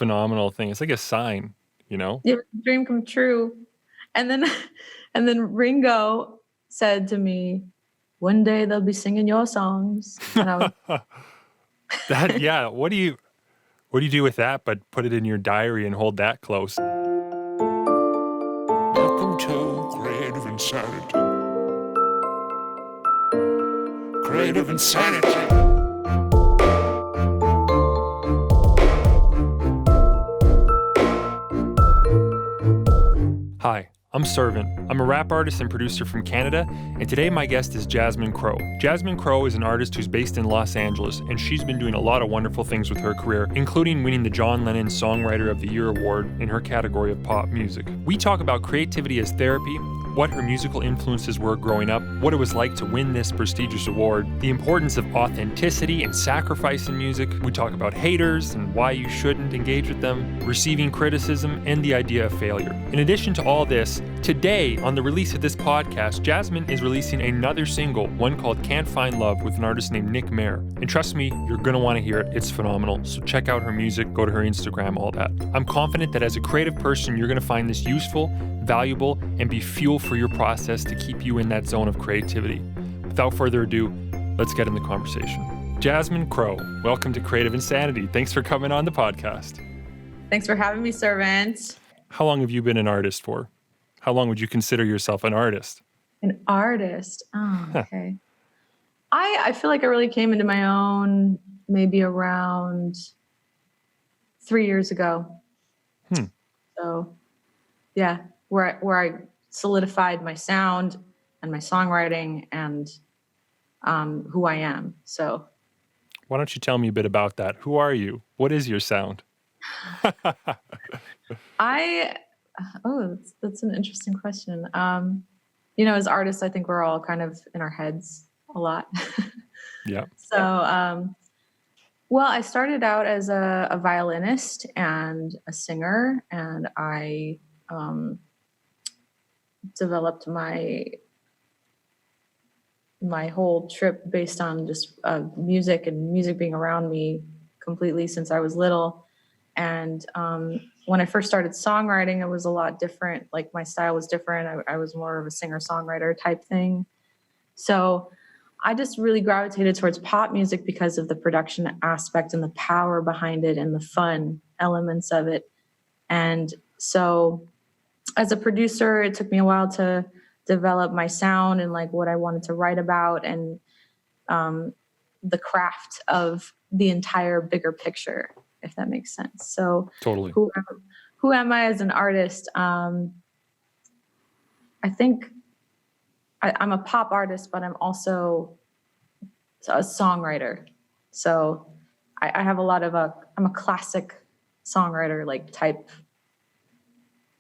phenomenal thing. It's like a sign, you know? Your dream come true. And then and then Ringo said to me, one day they'll be singing your songs. And I was Yeah, what do you do with that but put it in your diary and hold that close? Welcome to Creative Insanity. Creative Insanity. Hi, I'm Servant. I'm a rap artist and producer from Canada, and today my guest is Jasmine Crowe. Jasmine Crowe is an artist who's based in Los Angeles, and she's been doing a lot of wonderful things with her career, including winning the John Lennon Songwriter of the Year award in her category of pop music. We talk about creativity as therapy, what her musical influences were growing up, what it was like to win this prestigious award, the importance of authenticity and sacrifice in music. We talk about haters and why you shouldn't engage with them, receiving criticism, and the idea of failure. In addition to all this, today, on the release of this podcast, Jasmine is releasing another single, one called Can't Find Love, with an artist named Nick Mair. And trust me, you're gonna wanna hear it. It's phenomenal. So check out her music, go to her Instagram, all that. I'm confident that as a creative person, you're gonna find this useful, valuable, and be fuel for your process to keep you in that zone of creativity. Without further ado, let's get in the conversation. Jasmine Crowe, welcome to Creative Insanity. Thanks for coming on the podcast. Thanks for having me, Servant. How long have you been an artist for? How long would you consider yourself an artist? An artist. Oh, okay. I feel like I really came into my own maybe around 3 years ago. So, yeah, where I solidified my sound and my songwriting and who I am. So, why don't you tell me a bit about that? Who are you? What is your sound? That's an interesting question. As artists, I think we're all kind of in our heads a lot. Yeah. So, I started out as a violinist and a singer, and I developed my whole trip based on just music and music being around me completely since I was little. And when I first started songwriting, it was a lot different. Like my style was different. I was more of a singer-songwriter type thing. So I just really gravitated towards pop music because of the production aspect and the power behind it and the fun elements of it. And so as a producer, it took me a while to develop my sound and like what I wanted to write about and the craft of the entire bigger picture, if that makes sense. So totally. Who am I as an artist? I think I'm a pop artist, but I'm also a songwriter. So I have I'm a classic songwriter, like type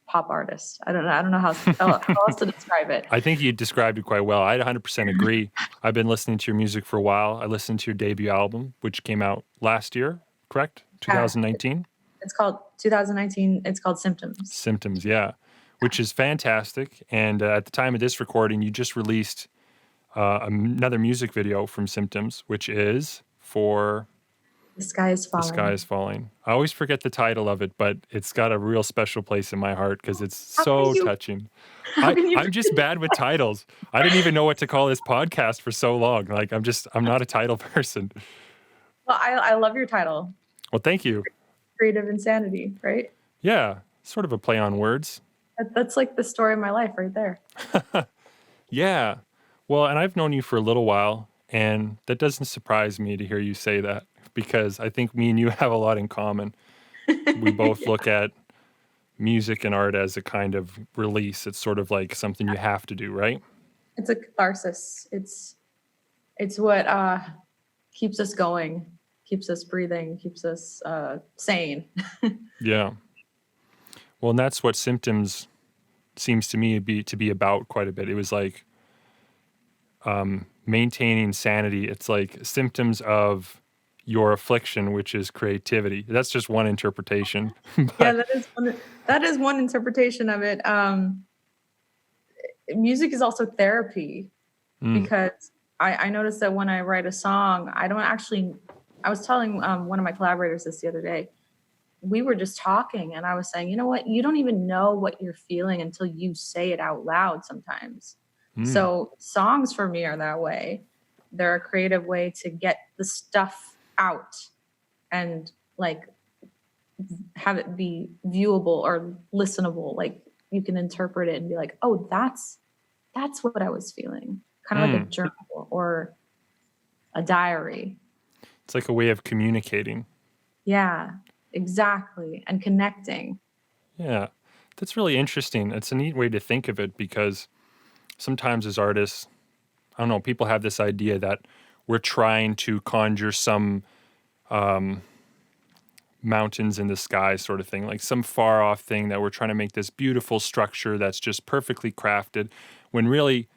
pop artist. I don't know how else to describe it. I think you described it quite well. I 100% agree. I've been listening to your music for a while. I listened to your debut album, which came out last year, correct? 2019? It's called 2019. It's called Symptoms. Symptoms, yeah, which is fantastic. And at the time of this recording, you just released another music video from Symptoms, which is for... The Sky is Falling. The Sky is Falling. I always forget the title of it, but it's got a real special place in my heart because it's so touching. I'm just bad with titles. I didn't even know what to call this podcast for so long. Like, I'm not a title person. Well, I love your title. Well, thank you. Creative Insanity, right? Yeah, sort of a play on words. That's like the story of my life right there. Yeah. Well, and I've known you for a little while, and that doesn't surprise me to hear you say that because I think me and you have a lot in common. We both look at music and art as a kind of release. It's sort of like something you have to do, right? It's a catharsis. It's what keeps us going, keeps us breathing, keeps us sane. Yeah. Well, and that's what Symptoms seems to me to be about quite a bit. It was like maintaining sanity. It's like symptoms of your affliction, which is creativity. That's just one interpretation. Yeah, that is one interpretation of it. Music is also therapy because I noticed that when I write a song, I was telling one of my collaborators this the other day, we were just talking and I was saying, you know what, you don't even know what you're feeling until you say it out loud sometimes. So songs for me are that way. They're a creative way to get the stuff out and like have it be viewable or listenable. Like you can interpret it and be like, oh, that's what I was feeling. Kind of like a journal or a diary. It's like a way of communicating. Yeah, exactly. And connecting. Yeah, that's really interesting. It's a neat way to think of it because sometimes as artists, I don't know, people have this idea that we're trying to conjure some mountains in the sky sort of thing, like some far off thing that we're trying to make this beautiful structure that's just perfectly crafted, when really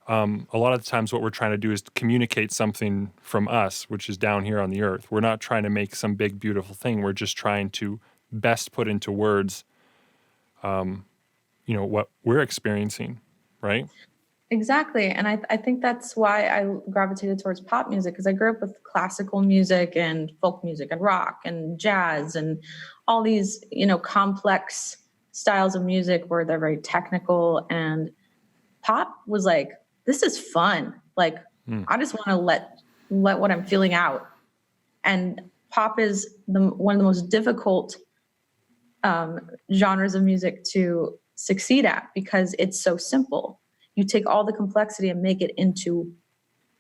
a lot of the times what we're trying to do is communicate something from us, which is down here on the earth. We're not trying to make some big, beautiful thing. We're just trying to best put into words, what we're experiencing, right? Exactly. And I think that's why I gravitated towards pop music, because I grew up with classical music and folk music and rock and jazz and all these, complex styles of music where they're very technical. And pop was like, this is fun. Like, I just want to let what I'm feeling out. And pop is one of the most difficult genres of music to succeed at because it's so simple. You take all the complexity and make it into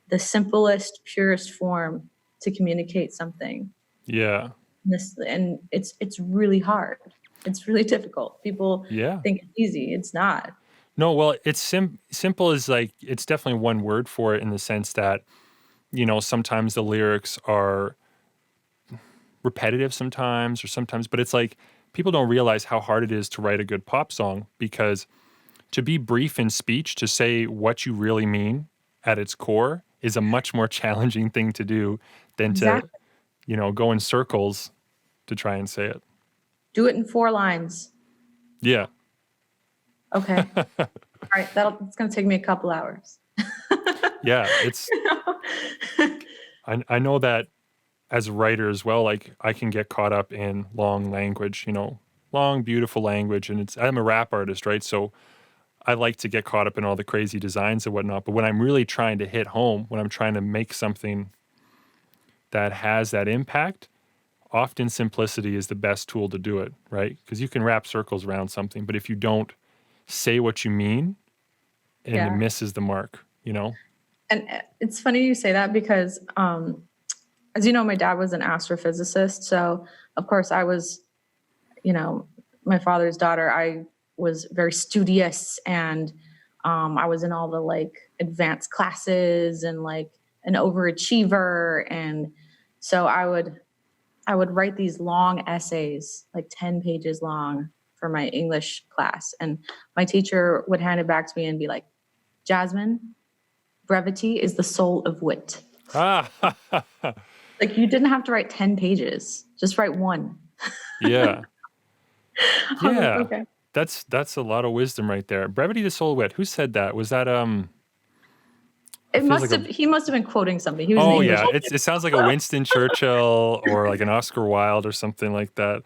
the simplest, purest form to communicate something. Yeah. And it's really hard. It's really difficult. People think it's easy. It's not. No, well, it's simple is like, it's definitely one word for it in the sense that, sometimes the lyrics are repetitive sometimes, but it's like people don't realize how hard it is to write a good pop song, because to be brief in speech, to say what you really mean at its core, is a much more challenging thing to do than to, go in circles to try and say it. Do it in 4 lines. Yeah. Okay. All right. It's going to take me a couple hours. Yeah. It's, I know that as a writer as well, like I can get caught up in long language, long, beautiful language. And I'm a rap artist, right? So I like to get caught up in all the crazy designs and whatnot. But when I'm really trying to hit home, when I'm trying to make something that has that impact, often simplicity is the best tool to do it, right? Because you can wrap circles around something, but if you don't say what you mean, and it misses the mark, And it's funny you say that because, as you know, my dad was an astrophysicist. So, of course, I was, my father's daughter. I was very studious and I was in all the like advanced classes and like an overachiever. And so I would write these long essays, like 10 pages long for my English class. And my teacher would hand it back to me and be like, Jasmine, brevity is the soul of wit. Like you didn't have to write 10 pages, just write 1. Yeah. Yeah. Like, okay. That's a lot of wisdom right there. Brevity, the soul of wit. Who said that? Was that he must have been quoting something. He was Oh yeah, it sounds like a Winston Churchill or like an Oscar Wilde or something like that.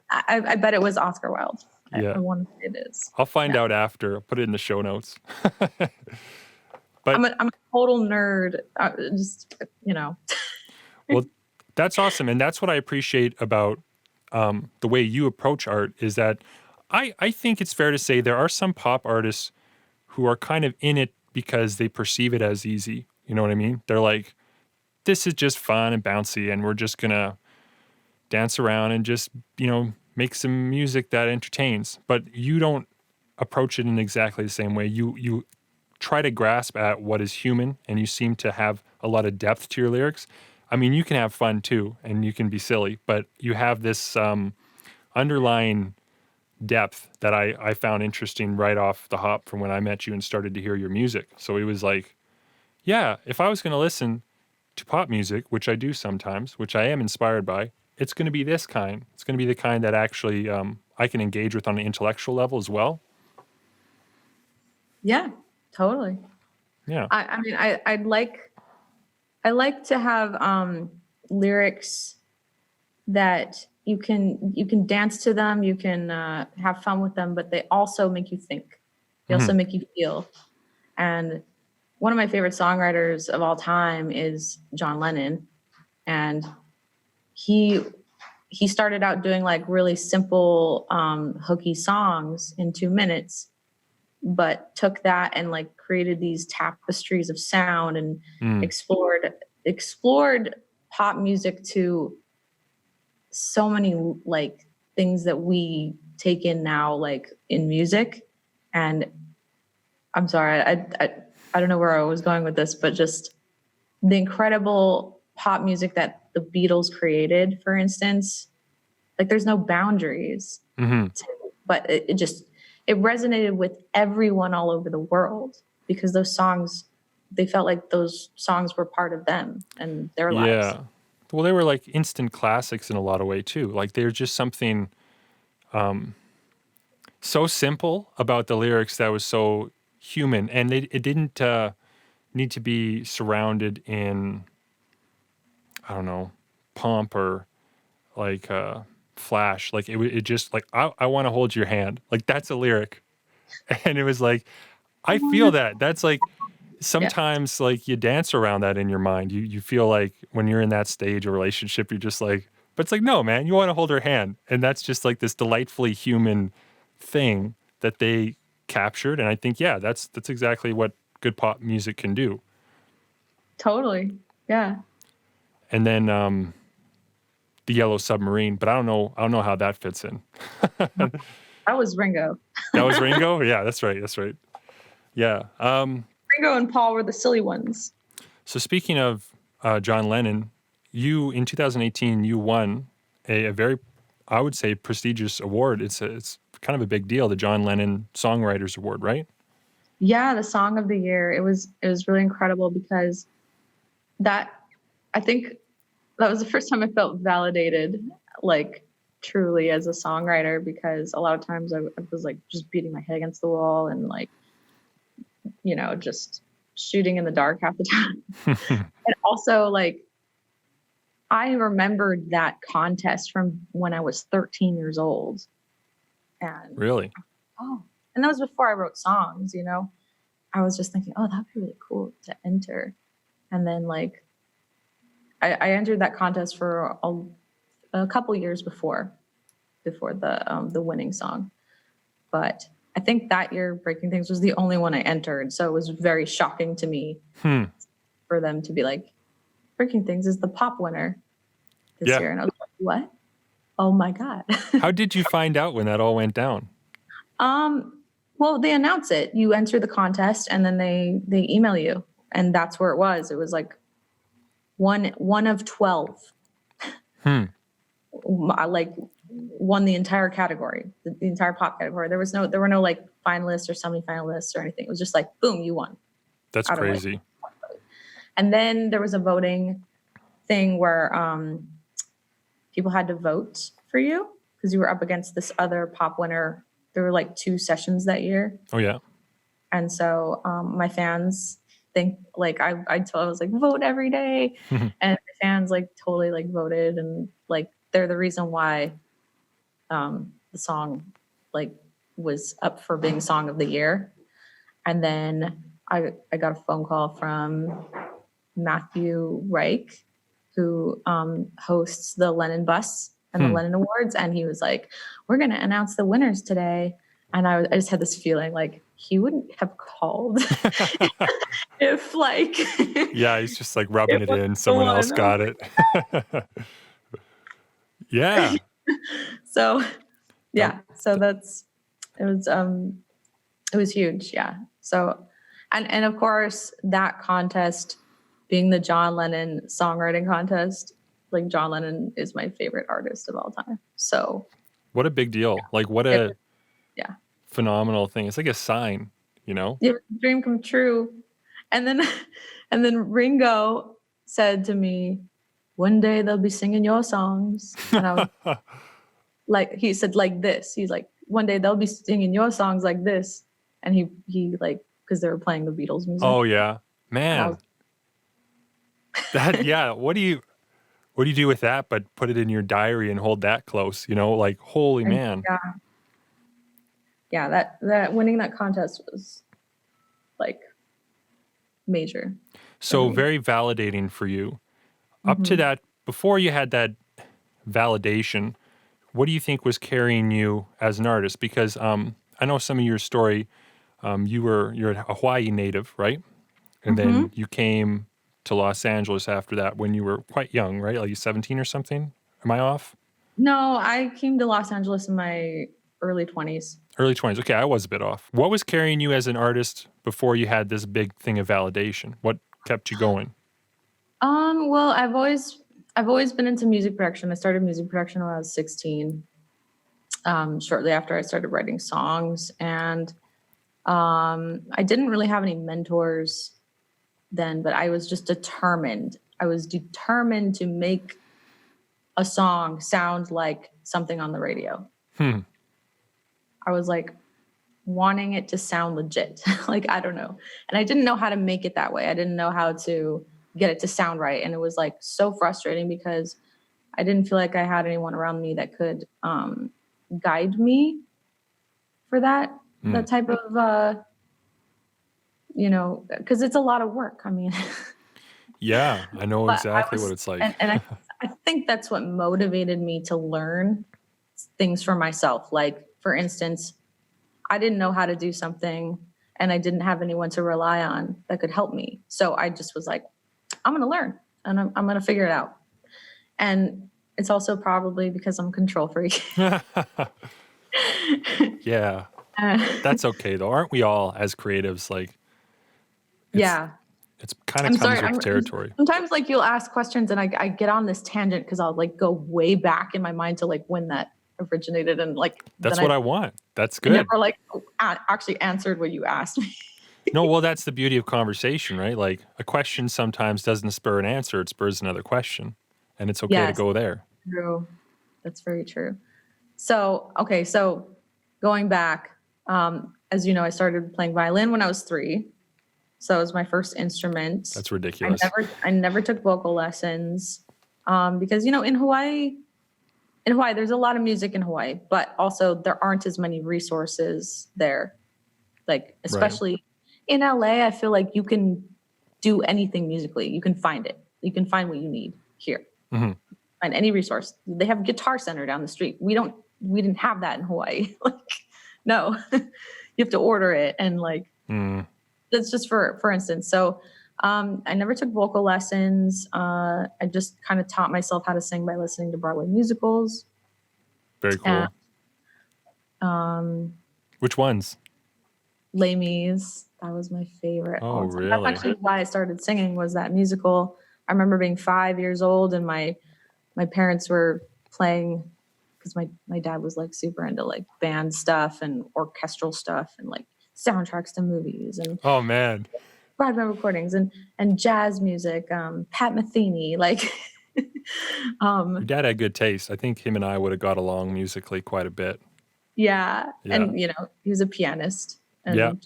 I bet it was Oscar Wilde. Yeah. I want to say it is. I'll find out after. I'll put it in the show notes. But I'm a total nerd. Well, that's awesome. And that's what I appreciate about the way you approach art, is that I think it's fair to say there are some pop artists who are kind of in it because they perceive it as easy. You know what I mean? They're like, this is just fun and bouncy, and we're just going to dance around and just, make some music that entertains. But you don't approach it in exactly the same way. You try to grasp at what is human, and you seem to have a lot of depth to your lyrics. I mean, you can have fun too, and you can be silly, but you have this underlying depth that I found interesting right off the hop from when I met you and started to hear your music. So it was like, yeah, if I was going to listen to pop music, which I do sometimes, which I am inspired by, it's going to be this kind. It's going to be the kind that actually I can engage with on an intellectual level as well. Yeah, totally. Yeah. I mean, I like to have lyrics that you can dance to them, you can have fun with them, but they also make you think. They also make you feel. And one of my favorite songwriters of all time is John Lennon, and he started out doing like really simple hooky songs in 2 minutes, but took that and like created these tapestries of sound and explored pop music to so many like things that we take in now, like in music. And I'm sorry, I don't know where I was going with this, but just the incredible pop music that the Beatles created, for instance, like there's no boundaries, but it resonated with everyone all over the world because those songs, they felt like those songs were part of them and their lives. Yeah. Well, they were like instant classics in a lot of way too. Like they're just something so simple about the lyrics that was so human, and it didn't need to be surrounded in, I don't know, pomp or like flash. Like it just like I want to hold your hand. Like that's a lyric, and it was like I feel that. That's like sometimes like you dance around that in your mind. You feel like when you're in that stage of relationship, you're just like, but it's like no, man, you want to hold her hand, and that's just like this delightfully human thing that they captured. And I think that's exactly what good pop music can do. Totally, yeah. And then the Yellow Submarine, but I don't know how that fits in. That was Ringo. That was Ringo? Yeah, that's right. Yeah. Ringo and Paul were the silly ones. So speaking of John Lennon, you in 2018 you won a very, I would say, prestigious award. It's kind of a big deal, the John Lennon Songwriters Award, right? Yeah, the Song of the Year. It was really incredible because I think that was the first time I felt validated, like truly as a songwriter, because a lot of times I was like just beating my head against the wall and like, just shooting in the dark half the time. And also like, I remembered that contest from when I was 13 years old. And really? And that was before I wrote songs, I was just thinking, that'd be really cool to enter. And then like, I entered that contest for a couple years before the winning song. But I think that year Breaking Things was the only one I entered. So it was very shocking to me for them to be like, Breaking Things is the pop winner this year. And I was like, what? Oh my God. How did you find out when that all went down? Well, they announce it. You enter the contest and then they email you. And that's where it was. It was like one of 12. Like won the entire category, the entire pop category. There were no like finalists or semi-finalists or anything. It was just like, boom, you won. That's crazy. And then there was a voting thing where people had to vote for you because you were up against this other pop winner. There were like 2 sessions that year. Oh yeah. And so my fans think like I was like, vote every day. And the fans like totally like voted, and like they're the reason why the song like was up for being Song of the Year. And then I got a phone call from Matthew Reich, who hosts the Lennon Bus and the Lennon Awards, and he was like, we're going to announce the winners today. And I just had this feeling like he wouldn't have called if like... Yeah, he's just like rubbing it in. Someone else got it. Yeah. So it was huge. Yeah. So, and of course that contest being the John Lennon songwriting contest, like John Lennon is my favorite artist of all time. So what a big deal. Like what a phenomenal thing. It's like a sign, Yeah, dream come true. And then Ringo said to me, one day they'll be singing your songs. And I was like, he said like this. He's like, one day they'll be singing your songs like this. And he like, because they were playing the Beatles music. Oh yeah, man. What do What do you do with that but put it in your diary and hold that close, like, holy And man. yeah, that winning that contest was like major for So me. very validating for you. Up to that, before you had that validation, what do you think was carrying you as an artist? Because I know some of your story, you're a Hawaii native, right? And then you came to Los Angeles after that when you were quite young, right? Like 17 or something? Am I off? No, I came to Los Angeles in my early 20s. Early 20s. Okay, I was a bit off. What was carrying you as an artist before you had this big thing of validation? What kept you going? Well, I've always been into music production. I started music production when I was 16. Shortly after I started writing songs, and I didn't really have any mentors then, but I was just determined. I was determined to make a song sound like something on the radio. I was like wanting it to sound legit. Like, I don't know. And I didn't know how to make it that way. I didn't know how to get it to sound right. And it was like so frustrating because I didn't feel like I had anyone around me that could guide me for that type of, because it's a lot of work. I mean, Yeah, I know but exactly what it's like. and I think that's what motivated me to learn things for myself. Like, for instance, I didn't know how to do something and I didn't have anyone to rely on that could help me. So I just was like, I'm going to learn and I'm going to figure it out. And it's also probably because I'm a control freak. Yeah. That's okay though. Aren't we all as creatives? Like, Yeah. it's kind of comes with territory. Sometimes like you'll ask questions and I get on this tangent because I'll like go way back in my mind to like when that originated, and like That's what I want. That's I good. never like actually answered what you asked me. No, well, that's the beauty of conversation, right? Like, a question sometimes doesn't spur an answer, it spurs another question. And it's okay to Yes. go there. True. That's very true. So, okay. So going back, as you know, I started playing violin when I was 3. So it was my first instrument. That's ridiculous. I never took vocal lessons, because, in Hawaii, there's a lot of music in Hawaii, but also there aren't as many resources there. Like, especially in LA, I feel like you can do anything musically. You can find it. You can find what you need here. Find any resource. They have Guitar Center down the street. We didn't have that in Hawaii. Like, no, you have to order it. And like, that's just for instance. So, I never took vocal lessons. I just kind of taught myself how to sing by listening to Broadway musicals. Very cool. Which ones? Les Mis. That was my favorite. Oh, really? That's actually why I started singing, was that musical. I remember being 5 years old and my parents were playing, because my dad was like super into like band stuff and orchestral stuff and like soundtracks to movies and Oh man, Broadway recordings and jazz music. Pat Metheny, like. Your dad had good taste. I think him and I would have got along musically quite a bit. Yeah. And he was a pianist. And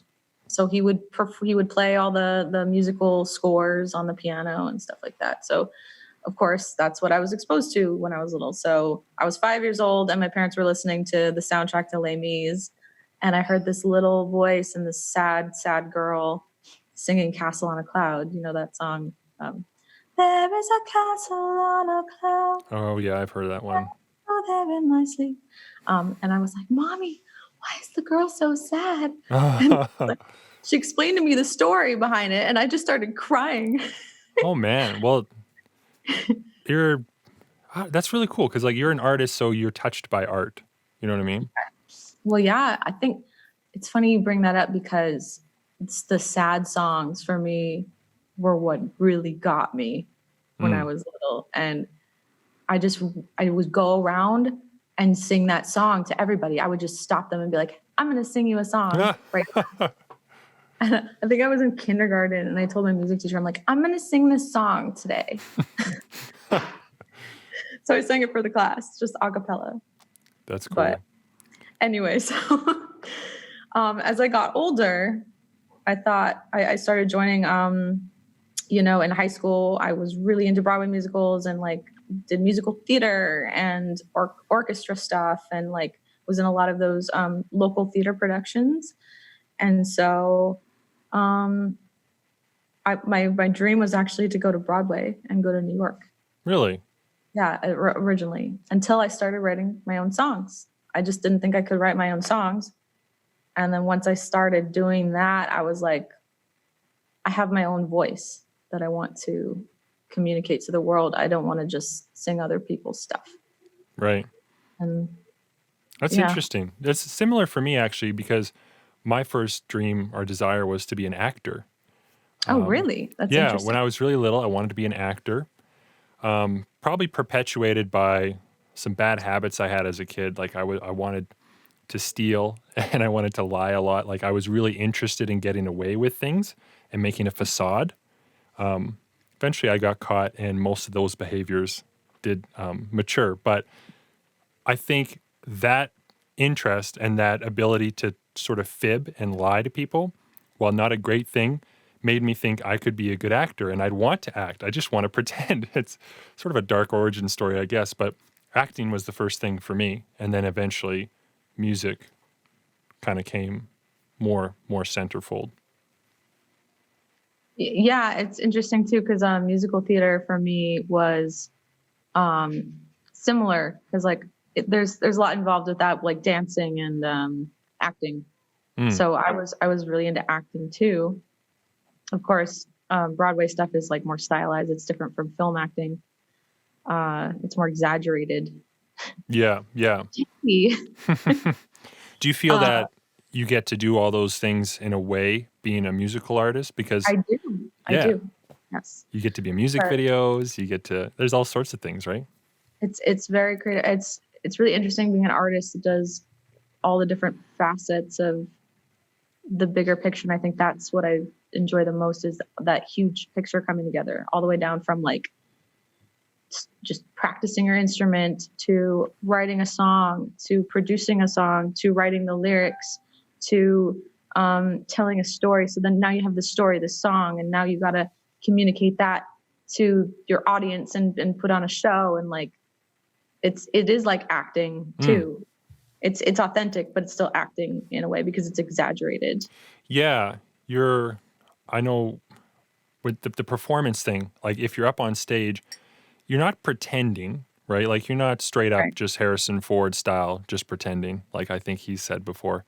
so he would play all the musical scores on the piano and stuff like that. So of course that's what I was exposed to when I was little. So I was 5 years old and my parents were listening to the soundtrack to Les Mis, and I heard this little voice and this sad, sad girl singing Castle on a Cloud. You know that song? There is a castle on a cloud. Oh yeah, I've heard that one. Oh, there in my sleep. And I was like, Mommy, why is the girl so sad? And she explained to me the story behind it, and I just started crying. Oh man, well, that's really cool because like you're an artist, so you're touched by art. You know what I mean? Well, yeah, I think it's funny you bring that up because it's the sad songs for me were what really got me when I was little. And I would go around and sing that song to everybody. I would just stop them and be like, I'm going to sing you a song right now. And I think I was in kindergarten and I told my music teacher, I'm like, I'm going to sing this song today. So I sang it for the class, just a cappella. That's cool. But anyway, so as I got older, I thought I started joining in high school, I was really into Broadway musicals and like did musical theater and orchestra stuff and like was in a lot of those local theater productions. And so my dream was actually to go to Broadway and go to New York. Really? Yeah, originally, until I started writing my own songs. I just didn't think I could write my own songs. And then once I started doing that, I was like, I have my own voice that I want to communicate to the world. I don't want to just sing other people's stuff. Right. And That's yeah. interesting. That's similar for me, actually, because my first dream or desire was to be an actor. Oh, really? That's Yeah, interesting. when I was really little, I wanted to be an actor. Probably perpetuated by some bad habits I had as a kid. Like I wanted to steal and I wanted to lie a lot. Like I was really interested in getting away with things and making a facade. Eventually I got caught and most of those behaviors did mature. But I think that interest and that ability to sort of fib and lie to people, while not a great thing, made me think I could be a good actor and I'd want to act. I just want to pretend. It's sort of a dark origin story, I guess, but acting was the first thing for me. And then eventually music kind of came more centerfold. Yeah, it's interesting too because musical theater for me was similar because like there's a lot involved with that, like dancing and acting. So I was really into acting too. Of course, Broadway stuff is like more stylized. It's different from film acting. It's more exaggerated. Yeah. Do you feel that you get to do all those things in a way being a musical artist? Because I do. Yes. You get to be in music videos, there's all sorts of things, right? It's very creative. It's really interesting being an artist that does all the different facets of the bigger picture. And I think that's what I enjoy the most is that huge picture coming together all the way down from like just practicing your instrument to writing a song, to producing a song, to writing the lyrics, to telling a story. So then now you have the story, the song, and now you got to communicate that to your audience and put on a show. And like, it is like acting too. It's authentic, but it's still acting in a way because it's exaggerated. Yeah. I know with the performance thing, like if you're up on stage, you're not pretending, right? Like you're not straight up just Harrison Ford style, just pretending, like I think he said before.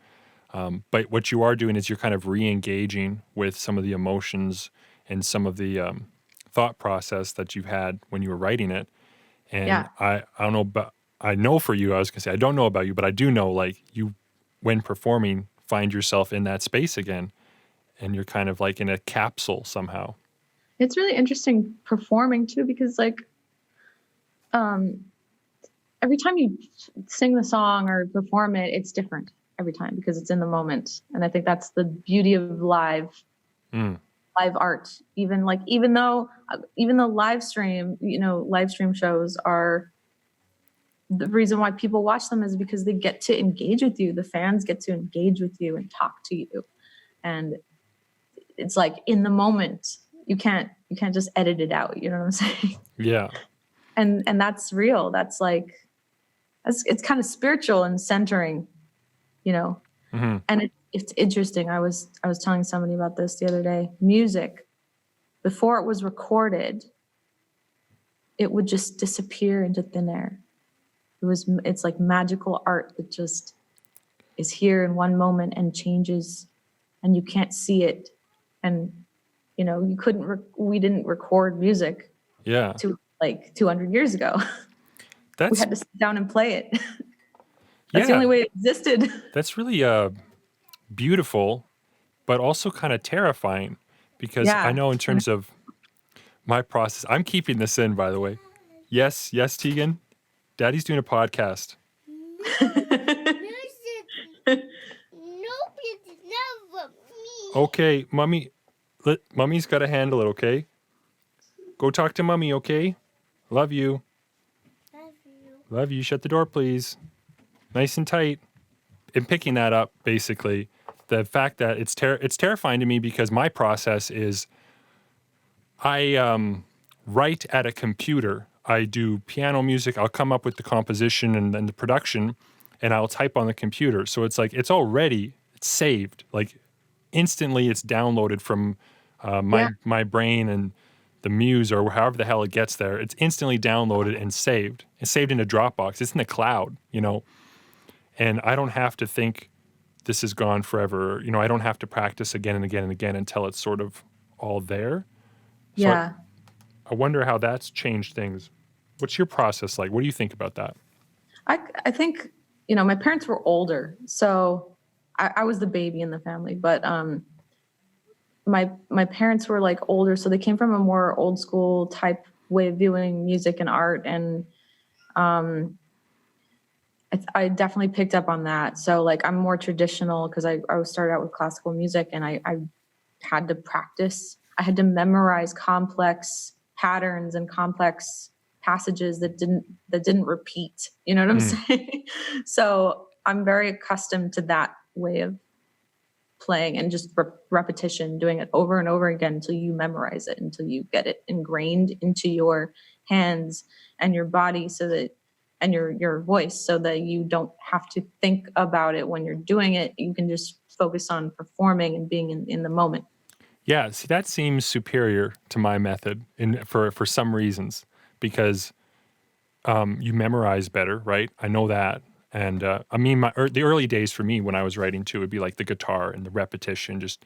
But what you are doing is you're kind of re-engaging with some of the emotions and some of the thought process that you've had when you were writing it. And I don't know, but I know for you, I was gonna say, I don't know about you, but I do know like you, when performing, find yourself in that space again and you're kind of like in a capsule somehow. It's really interesting performing too, because like, every time you sing the song or perform it, it's different every time because it's in the moment. And I think that's the beauty of live art. Even though live stream shows are the reason why people watch them is because they get to engage with you. The fans get to engage with you and talk to you. And it's like in the moment, you can't just edit it out. You know what I'm saying? Yeah. And that's real. That's like, it's kind of spiritual and centering, and it's interesting. I was telling somebody about this the other day. Music, before it was recorded, it would just disappear into thin air. It's like magical art that just is here in one moment and changes and you can't see it. And, we didn't record music to like 200 years ago. We had to sit down and play it. That's the only way it existed. That's really beautiful, but also kind of terrifying because I know in terms of my process, I'm keeping this in, by the way. Yes, Tegan. Daddy's doing a podcast. Okay, Mummy's got to handle it, okay? Go talk to Mummy, okay? Love you. Love you. Shut the door, please. Nice and tight. And picking that up, basically, the fact that it's terrifying to me because my process is I write at a computer. I do piano music. I'll come up with the composition and the production, and I'll type on the computer. So it's like it's already it's saved. Like instantly, it's downloaded from my brain and the Muse or however the hell it gets there. It's instantly downloaded and saved. It's saved in a Dropbox. It's in the cloud, and I don't have to think this is gone forever. I don't have to practice again and again and again until it's sort of all there. So Yeah. I wonder how that's changed things. What's your process like? What do you think about that? I think, my parents were older, so I was the baby in the family, but my parents were like older, so they came from a more old school type way of viewing music and art, and I definitely picked up on that. So like I'm more traditional because I started out with classical music, and I had to practice. I had to memorize complex patterns and complex passages that didn't repeat. You know what I'm saying? So I'm very accustomed to that way of playing and just repetition, doing it over and over again until you memorize it, until you get it ingrained into your hands and your body, so that and your voice, so that you don't have to think about it when you're doing it. You can just focus on performing and being in the moment. Yeah, see, that seems superior to my method for some reasons, because you memorize better, right? I know that. And I mean, the early days for me when I was writing too would be like the guitar and the repetition, just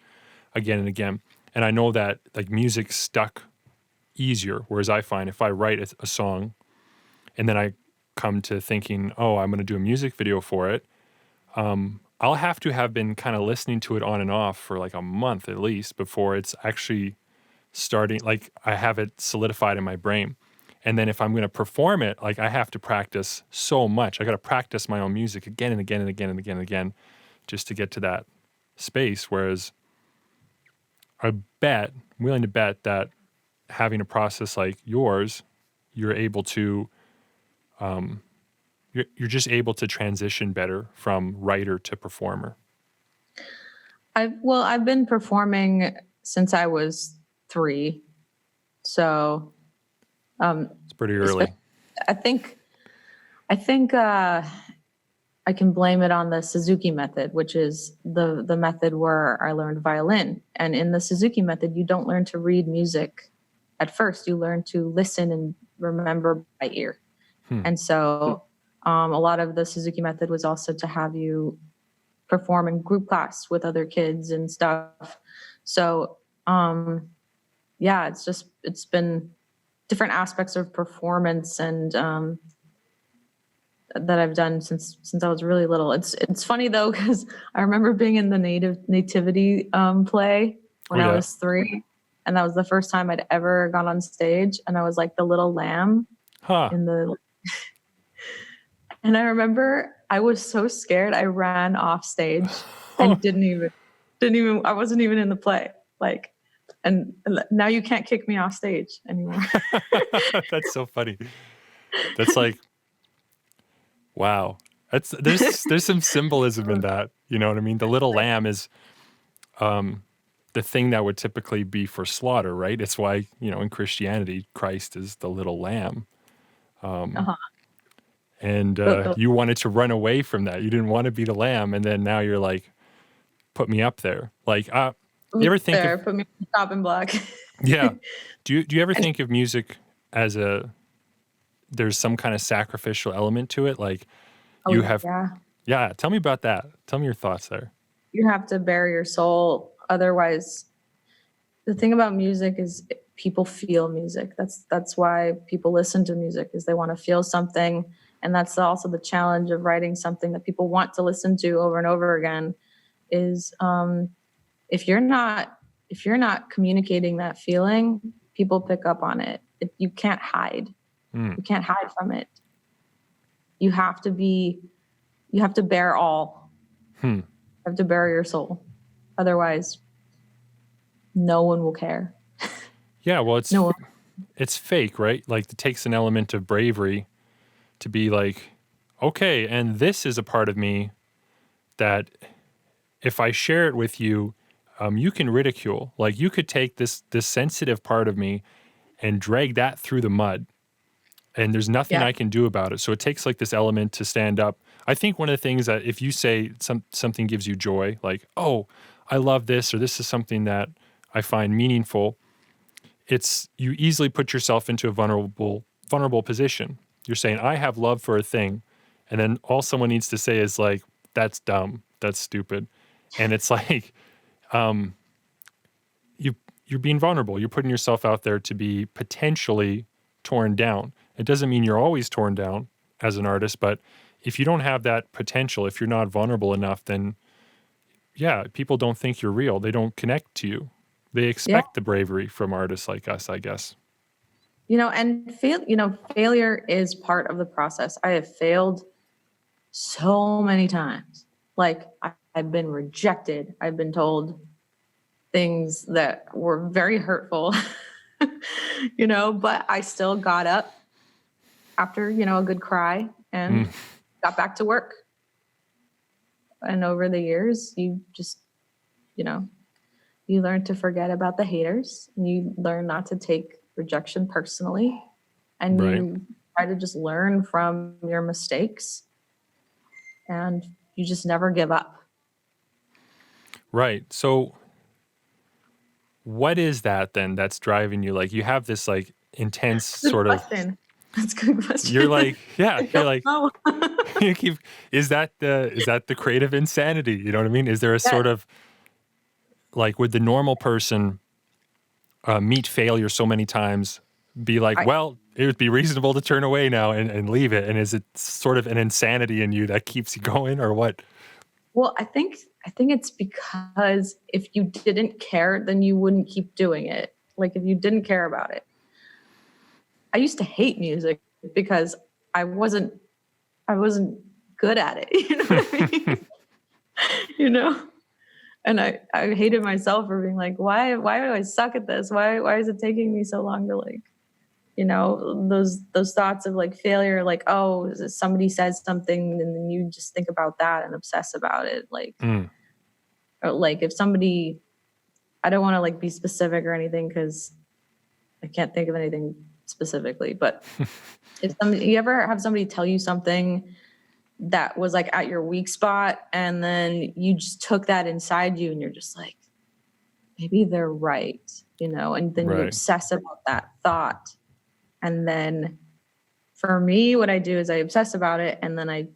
again and again. And I know that like music stuck easier, whereas I find if I write a song and then I come to thinking, oh, I'm going to do a music video for it, I'll have to have been kind of listening to it on and off for like a month at least before it's actually starting, like I have it solidified in my brain. And then if I'm going to perform it, like I have to practice so much. I got to practice my own music again and again and again and again and again just to get to that space. Whereas I'm willing to bet that having a process like yours, you're able to, you're just able to transition better from writer to performer. I've been performing since I was 3, so It's pretty early. I think I can blame it on the Suzuki method, which is the method where I learned violin. And in the Suzuki method, you don't learn to read music at first. You learn to listen and remember by ear. And so a lot of the Suzuki method was also to have you perform in group class with other kids and stuff. So it's been different aspects of performance and that I've done since I was really little. It's funny though, because I remember being in the nativity play when I was 3, and that was the first time I'd ever gone on stage, and I was like the little lamb in the. And I remember I was so scared I ran off stage and didn't even I wasn't even in the play, like. And now you can't kick me off stage anymore. That's so funny. That's like, wow. There's some symbolism in that. You know what I mean? The little lamb is the thing that would typically be for slaughter, right? It's why, in Christianity, Christ is the little lamb. And you wanted to run away from that. You didn't want to be the lamb. And then now you're like, put me up there. Like, you ever think of, put me on top in black. Yeah. Do you ever think of music as there's some kind of sacrificial element to it? Like yeah. Tell me about that. Tell me your thoughts there. You have to bare your soul. Otherwise, the thing about music is people feel music. That's why people listen to music, is they want to feel something. And that's also the challenge of writing something that people want to listen to over and over again is, if you're not communicating that feeling, people pick up on it. You can't hide. You can't hide from it. You have to bear all. You have to bare your soul. Otherwise, no one will care. Yeah, well, it's fake, right? Like it takes an element of bravery to be like, okay, and this is a part of me that if I share it with you, you can ridicule. Like, you could take this sensitive part of me and drag that through the mud, and there's nothing Yeah. I can do about it. So it takes like this element to stand up. I think one of the things that if you say something gives you joy, like, oh, I love this, or this is something that I find meaningful, it's you easily put yourself into a vulnerable position. You're saying, I have love for a thing, and then all someone needs to say is like, that's dumb, that's stupid. And it's like, you're being vulnerable. You're putting yourself out there to be potentially torn down. It doesn't mean you're always torn down as an artist, but if you don't have that potential, if you're not vulnerable enough, then yeah, people don't think you're real. They don't connect to you. They Yeah. expect the bravery from artists like us, I guess. And failure is part of the process. I have failed so many times. Like, I've been rejected. I've been told things that were very hurtful, but I still got up after, a good cry and got back to work. And over the years, you just, you learn to forget about the haters, and you learn not to take rejection personally, and Right. you try to just learn from your mistakes, and you just never give up. Right. So what is that then that's driving you? Like, you have this like intense Good sort of, question. That's a good question. you're like, yeah, you're like, Oh. you keep, is that the creative insanity? You know what I mean? Is there a sort of, like, would the normal person meet failure so many times, be like, well, it would be reasonable to turn away now and leave it? And is it sort of an insanity in you that keeps you going, or what? Well, I think it's because if you didn't care, then you wouldn't keep doing it. Like, if you didn't care about it. I used to hate music because I wasn't good at it. You know what I mean? And I hated myself for being like, why do I suck at this? Why is it taking me so long to those thoughts of like failure, like, oh, somebody says something and then you just think about that and obsess about it. Like, or like if somebody, I don't want to like be specific or anything because I can't think of anything specifically, but if you ever have somebody tell you something that was like at your weak spot, and then you just took that inside you and you're just like, maybe they're right, and then you obsess about that thought. And then for me, what I do is I obsess about it and then I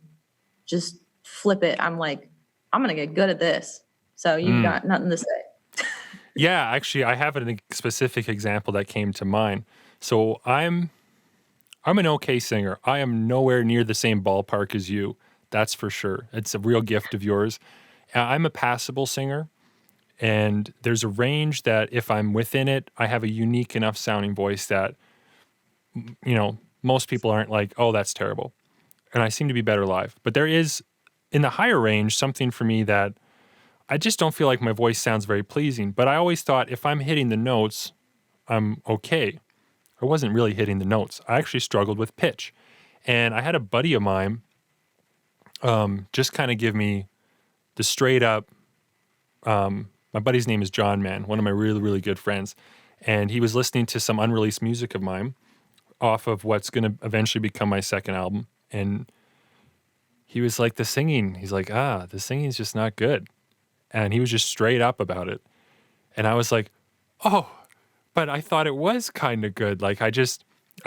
just flip it. I'm like, I'm going to get good at this. So you've got nothing to say. Yeah, actually, I have a specific example that came to mind. So I'm an okay singer. I am nowhere near the same ballpark as you. That's for sure. It's a real gift of yours. I'm a passable singer, and there's a range that if I'm within it, I have a unique enough sounding voice that, most people aren't like, oh, that's terrible. And I seem to be better live. But there is, in the higher range, something for me that I just don't feel like my voice sounds very pleasing. But I always thought if I'm hitting the notes, I'm okay. I wasn't really hitting the notes. I actually struggled with pitch. And I had a buddy of mine just kind of give me the straight up, my buddy's name is John, one of my really, really good friends. And he was listening to some unreleased music of mine off of what's going to eventually become my second album. And he was like, the singing's just not good. And he was just straight up about it. And I was like, oh, but I thought it was kind of good. Like, I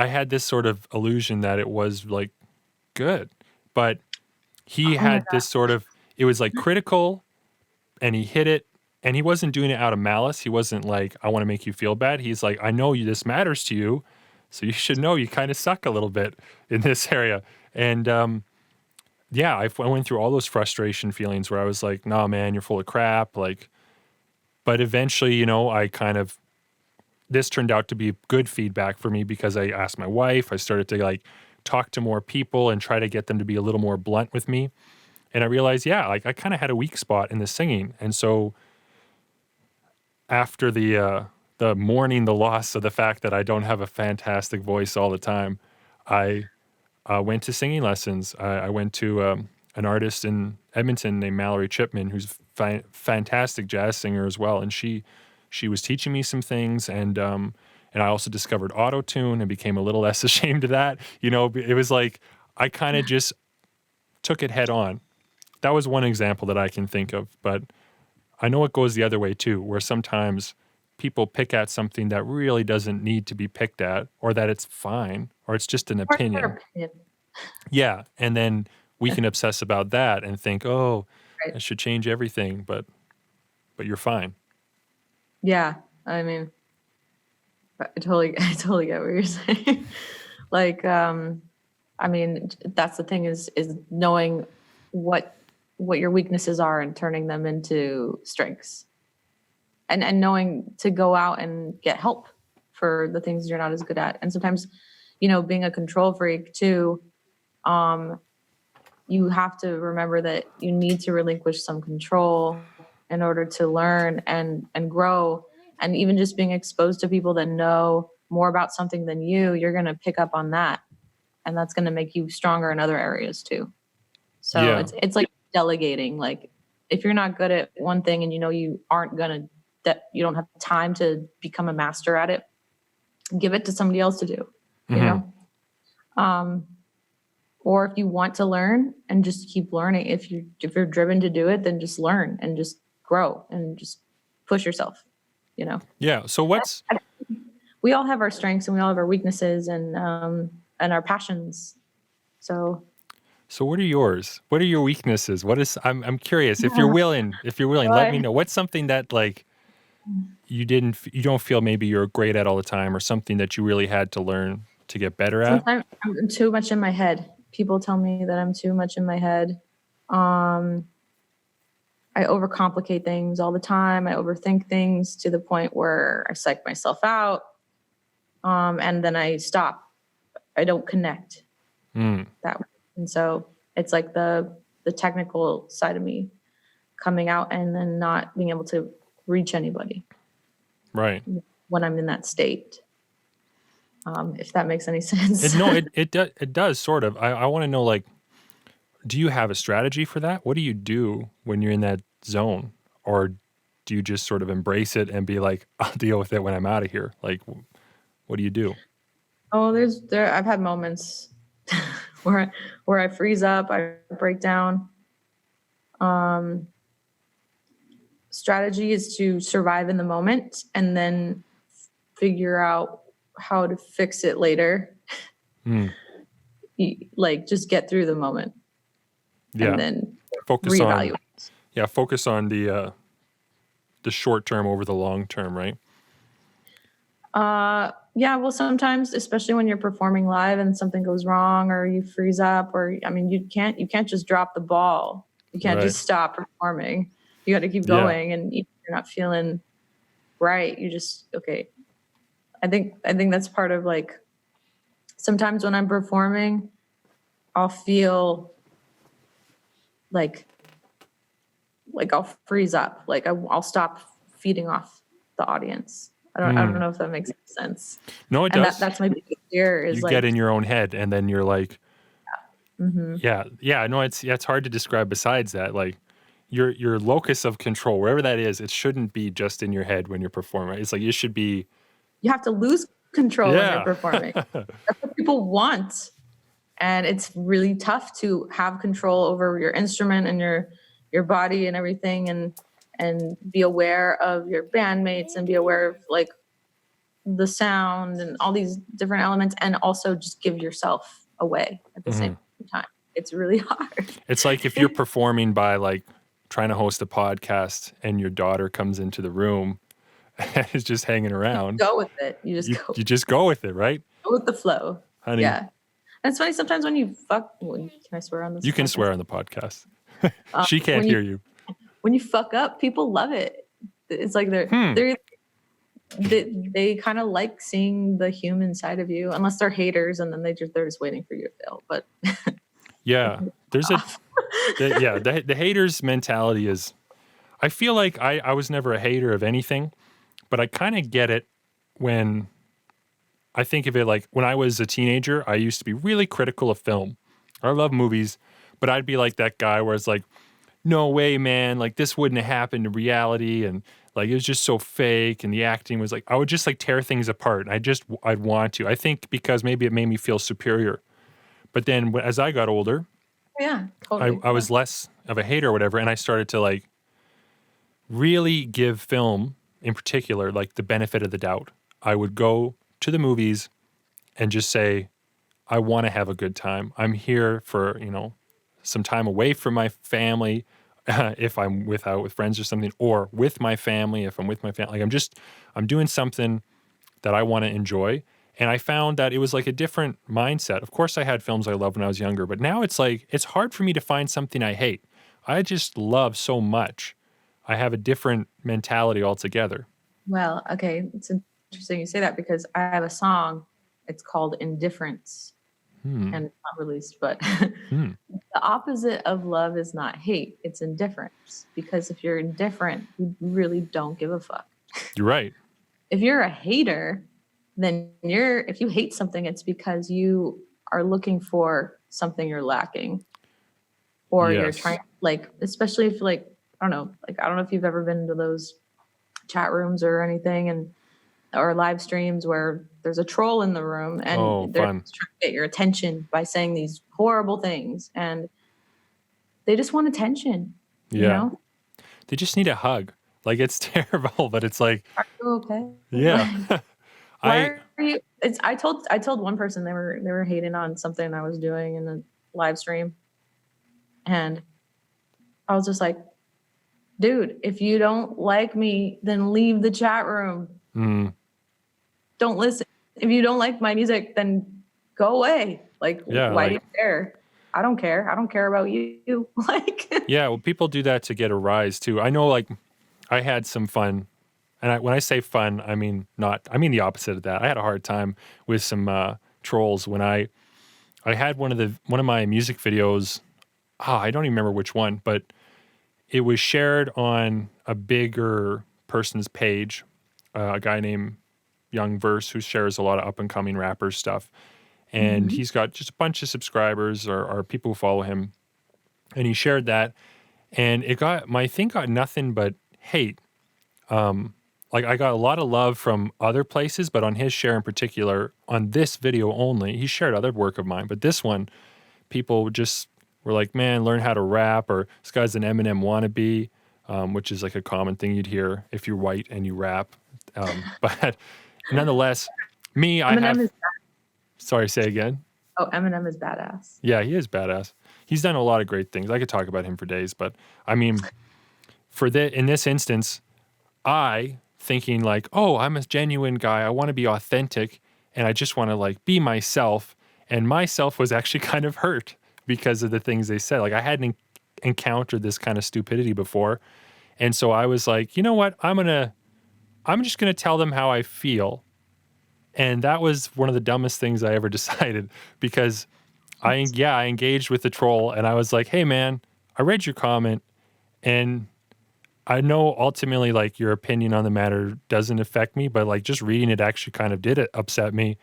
had this sort of illusion that it was like good, but he had this sort of, it was like critical, and he hit it, and he wasn't doing it out of malice. He wasn't like, I want to make you feel bad. He's like, I know this matters to you, so you should know you kind of suck a little bit in this area. And I went through all those frustration feelings where I was like, nah, man, you're full of crap. Like, but eventually, this turned out to be good feedback for me because I asked my wife. I started to like talk to more people and try to get them to be a little more blunt with me. And I realized, I kind of had a weak spot in the singing. And so after the mourning the loss of the fact that I don't have a fantastic voice all the time, I went to singing lessons. I went to an artist in Edmonton named Mallory Chipman, who's fantastic jazz singer as well, and she was teaching me some things, and I also discovered auto-tune and became a little less ashamed of that. You know, it was like I kind of just took it head on. That was one example that I can think of, but I know it goes the other way too, where sometimes people pick at something that really doesn't need to be picked at, or that it's fine, or it's just an opinion. Yeah, and then we can obsess about that and think, oh, Right. I should change everything, but you're fine. Yeah, I mean, I totally get what you're saying. Like, I mean, that's the thing is knowing what your weaknesses are and turning them into strengths, and knowing to go out and get help for the things you're not as good at. And sometimes, you know, being a control freak too, you have to remember that you need to relinquish some control in order to learn and grow. And even just being exposed to people that know more about something than you're going to pick up on that. And that's going to make you stronger in other areas too. So Yeah. it's like delegating. Like if you're not good at one thing and you know you aren't going to, that you don't have time to become a master at it, give it to somebody else to do, you know? Or if you want to learn and just keep learning, if you're driven to do it, then just learn and just grow and just push yourself, you know? Yeah. So We all have our strengths and we all have our weaknesses and our passions. So what are yours? What are your weaknesses? I'm curious. If you're willing, let me know. What's something that like you don't feel maybe you're great at all the time, or something that you really had to learn to get better at? sometimes I'm too much in my head. People tell me that I'm too much in my head. I overcomplicate things all the time. I overthink things to the point where I psych myself out. And then I stop. I don't connect that way. And so it's like the technical side of me coming out and then not being able to reach anybody Right. when I'm in that state. If that makes any sense. It does sort of. I want to know, like, do you have a strategy for that? What do you do when you're in that zone? Or do you just sort of embrace it and be like, I'll deal with it when I'm out of here? Like, what do you do? Oh, I've had moments where I freeze up, I break down. Strategy is to survive in the moment and then figure out how to fix it later. Like just get through the moment. Yeah. And then Focus reevaluate. Focus on the short term over the long term, right? Yeah, well, sometimes, especially when you're performing live and something goes wrong or you freeze up, or I mean, you can't just drop the ball. You can't just stop performing. You got to keep going, and if you're not feeling right, you just okay. I think that's part of like sometimes when I'm performing, I'll feel like I'll freeze up, like I'll stop feeding off the audience. I don't know if that makes sense. No, it does. That's my biggest fear is you like get in your own head, and then you're like, yeah. No, it's hard to describe. Besides that, like your locus of control, wherever that is, it shouldn't be just in your head when you're performing. It's like it should be. You have to lose control when you're performing. That's what people want, and it's really tough to have control over your instrument and your body and everything, and be aware of your bandmates and be aware of like the sound and all these different elements, and also just give yourself away at the same time. It's really hard. It's like if you're performing by like trying to host a podcast and your daughter comes into the room and is just hanging around. Go with it. You just go with it, right? Go with the flow. Honey. Yeah. And it's funny sometimes when you fuck. Can I swear on this? You can swear on the podcast. She can't hear you. When you fuck up, people love it. It's like they kind of like seeing the human side of you, unless they're haters, and then they're just waiting for you to fail. But yeah, there's the haters mentality is. I feel like I was never a hater of anything, but I kind of get it when I think of it like when I was a teenager. I used to be really critical of film. I love movies, But I'd be like that guy where it's like, no way, man, like this wouldn't have happened in reality, and like it was just so fake, and the acting was like, I would just like tear things apart, and I'd want to. I think because maybe it made me feel superior. But then as I got older, Yeah, totally. I was less of a hater or whatever, and I started to like really give film in particular like the benefit of the doubt. I would go to the movies and just say, I want to have a good time. I'm here for, some time away from my family, if I'm out with friends or something, or with my family if I'm with my family. Like I'm doing something that I want to enjoy. And I found that it was like a different mindset. Of course, I had films I loved when I was younger, but now it's like, it's hard for me to find something I hate. I just love so much. I have a different mentality altogether. Well, okay, it's interesting you say that because I have a song. It's called Indifference, and it's not released, but the opposite of love is not hate, it's indifference. Because if you're indifferent, you really don't give a fuck. You're right. If you're a hater, then if you hate something, it's because you are looking for something you're lacking. Or you're trying, like, especially if I don't know if you've ever been to those chat rooms or anything or live streams where there's a troll in the room and they're trying to get your attention by saying these horrible things, and they just want attention. Yeah. You know? They just need a hug. Like, it's terrible, but it's like, are you okay? Yeah. Why are you? I told one person they were hating on something I was doing in a live stream, and I was just like, dude, if you don't like me, then leave the chat room. Don't listen. If you don't like my music, then go away. Like, why do you care? I don't care. I don't care about you. Yeah, well, people do that to get a rise too. I know, like, I had some fun, and when I say fun, I mean the opposite of that. I had a hard time with some trolls when I had one of my music videos. I don't even remember which one, but it was shared on a bigger person's page, a guy named Young Verse, who shares a lot of up and coming rappers stuff. And he's got just a bunch of subscribers or people who follow him. And he shared that, and my thing got nothing but hate. Like, I got a lot of love from other places, but on his share in particular, on this video only, he shared other work of mine. But this one, people just were like, man, learn how to rap, or this guy's an Eminem wannabe, which is like a common thing you'd hear if you're white and you rap. But nonetheless, Sorry, say again. Oh, Eminem is badass. Yeah, he is badass. He's done a lot of great things. I could talk about him for days, but I mean, in this instance, I thinking like, oh, I'm a genuine guy. I want to be authentic, and I just want to like be myself. And myself was actually kind of hurt because of the things they said. Like, I hadn't encountered this kind of stupidity before, and so I was like, you know what? I'm just gonna tell them how I feel. And that was one of the dumbest things I ever decided, because I engaged with the troll, and I was like, hey man, I read your comment, and I know ultimately like your opinion on the matter doesn't affect me, but like just reading it actually kind of did upset me.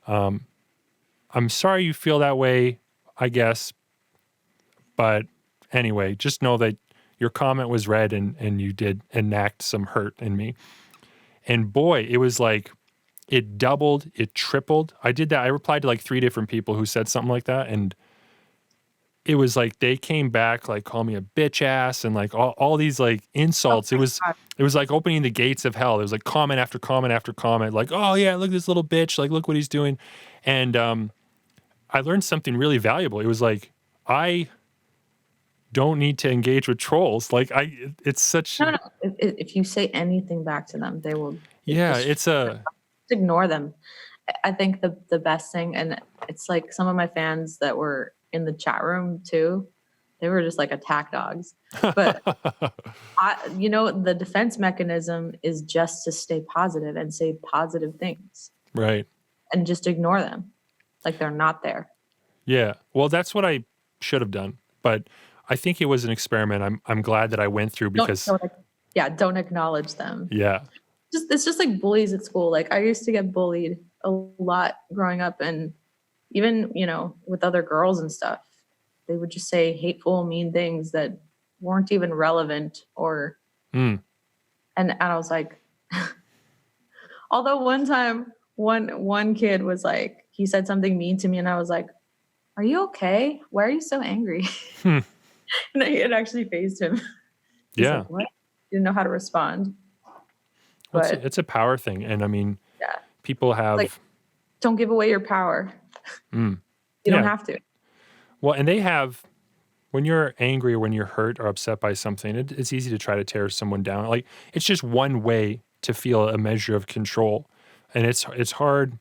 I'm sorry you feel that way, I guess. But anyway, just know that your comment was read, and you did enact some hurt in me. And boy, it was like, it doubled, it tripled. I did that. I replied to like 3 different people who said something like that. And it was like, they came back, like, call me a bitch ass, and like all these like insults. It was like opening the gates of hell. It was like comment after comment after comment. Like, oh yeah, look at this little bitch. Like, look what he's doing. And I learned something really valuable. It was like, I don't need to engage with trolls. Like, it's such. No. If you say anything back to them, they will. Yeah, just ignore them. I think the best thing, and it's like some of my fans that were in the chat room too, they were just like attack dogs. But the defense mechanism is just to stay positive and say positive things. Right. And just ignore them. Like they're not there. Yeah. Well, that's what I should have done. But I think it was an experiment. I'm glad that I went through, because don't acknowledge them. Yeah. It's just like bullies at school. Like, I used to get bullied a lot growing up, and even, with other girls and stuff. they would just say hateful, mean things that weren't even relevant or, Mm. and I was like, although one time, one kid was like, he said something mean to me and I was like, are you okay? Why are you so angry? Hmm. And it actually fazed him. He's Yeah. like, what? Didn't know how to respond. Well, But it's a power thing. And I mean, yeah, people have, like, don't give away your power. mm, You don't yeah. have to. Well, and they have, when you're angry or when you're hurt or upset by something, it's easy to try to tear someone down. Like, it's just one way to feel a measure of control. And it's hard.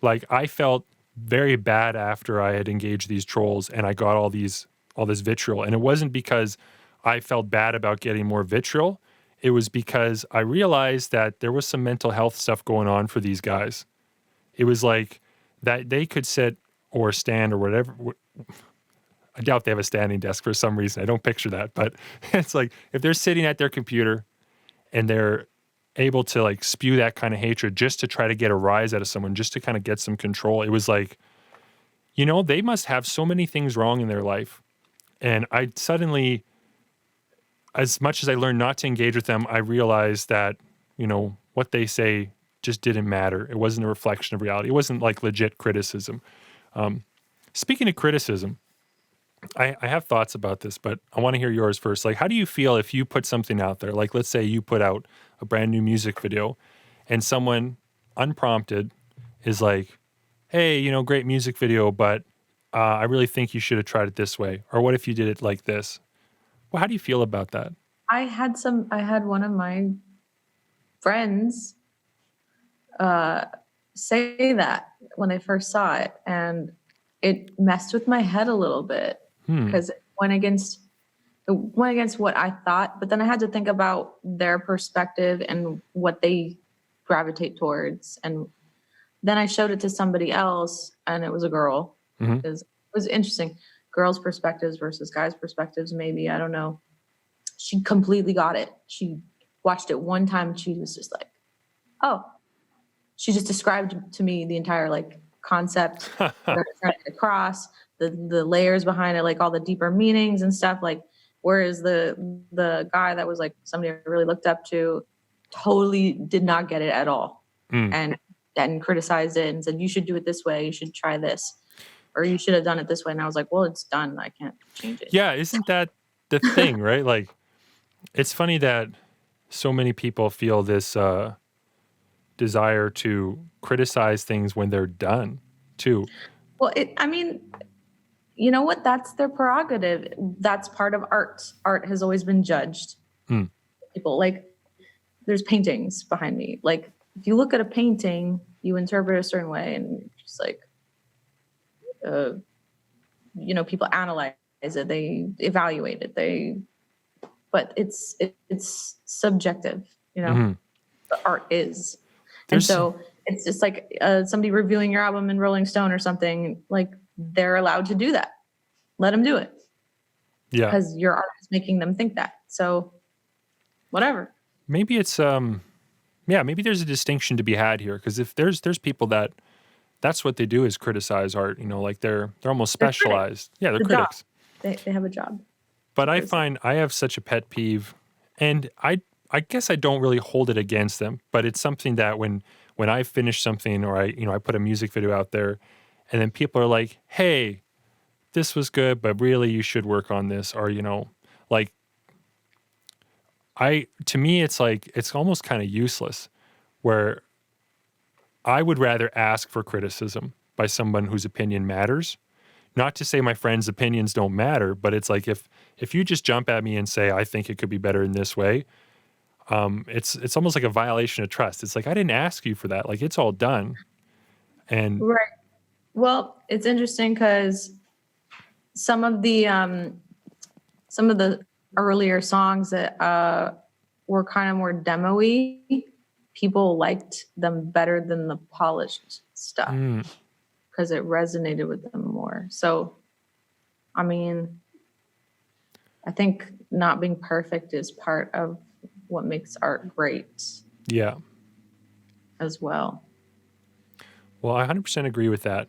Like, I felt very bad after I had engaged these trolls and I got all this vitriol. And it wasn't because I felt bad about getting more vitriol. It was because I realized that there was some mental health stuff going on for these guys. It was like that they could sit or stand or whatever. I doubt they have a standing desk for some reason. I don't picture that. But it's like if they're sitting at their computer and they're able to like spew that kind of hatred just to try to get a rise out of someone, just to kind of get some control. It was like, they must have so many things wrong in their life. And I suddenly, as much as I learned not to engage with them, I realized that, what they say just didn't matter. It wasn't a reflection of reality. It wasn't like legit criticism. Speaking of criticism, I have thoughts about this, but I want to hear yours first. Like, how do you feel if you put something out there? Like, let's say you put out a brand new music video and someone unprompted is like, hey, great music video, but I really think you should have tried it this way. Or what if you did it like this? Well, how do you feel about that? I had one of my friends say that when they first saw it, and it messed with my head a little bit because it went against what I thought, but then I had to think about their perspective and what they gravitate towards. And then I showed it to somebody else and it was a girl. Mhm. Because it was interesting. Girls' perspectives versus guys' perspectives, maybe, I don't know. She completely got it. She watched it one time and she was just like, oh, she just described to me the entire like concept that I'm trying to get across, the layers behind it, like all the deeper meanings and stuff. Like, whereas the guy that was like somebody I really looked up to totally did not get it at all. Mm. And criticized it and said, you should do it this way, you should try this, or you should have done it this way. And I was like, well, it's done, I can't change it. Yeah, isn't that the thing, right? Like, it's funny that so many people feel this desire to criticize things when they're done, too. Well, I mean, you know what? That's their prerogative. That's part of art. Art has always been judged. Mm. People, like, there's paintings behind me. Like, if you look at a painting, you interpret it a certain way, and you're just like, people analyze it, they evaluate it, but it's subjective, Mhm. the art is. And There's- so it's just like somebody reviewing your album in Rolling Stone or something, like, they're allowed to do that. Let them do it. Yeah. Because your art is making them think that. So whatever. Maybe it's maybe there's a distinction to be had here, because if there's people that's what they do is criticize art, like they're almost They're critics. specialized. Yeah, they're The job. critics. They have a job. But I find I have such a pet peeve, and I guess I don't really hold it against them, but it's something that when I finish something or I put a music video out there and then people are like, "Hey, this was good, but really you should work on this," or like, to me it's like it's almost kind of useless, where I would rather ask for criticism by someone whose opinion matters. Not to say my friends' opinions don't matter, but it's like if you just jump at me and say, I think it could be better in this way, it's almost like a violation of trust. It's like, I didn't ask you for that. Like, it's all done. And Right. Well, it's interesting because some of the earlier songs that were kind of more demo-y, people liked them better than the polished stuff because it resonated with them more. So, I mean, I think not being perfect is part of what makes art great. Yeah. As well. Well, I 100% agree with that.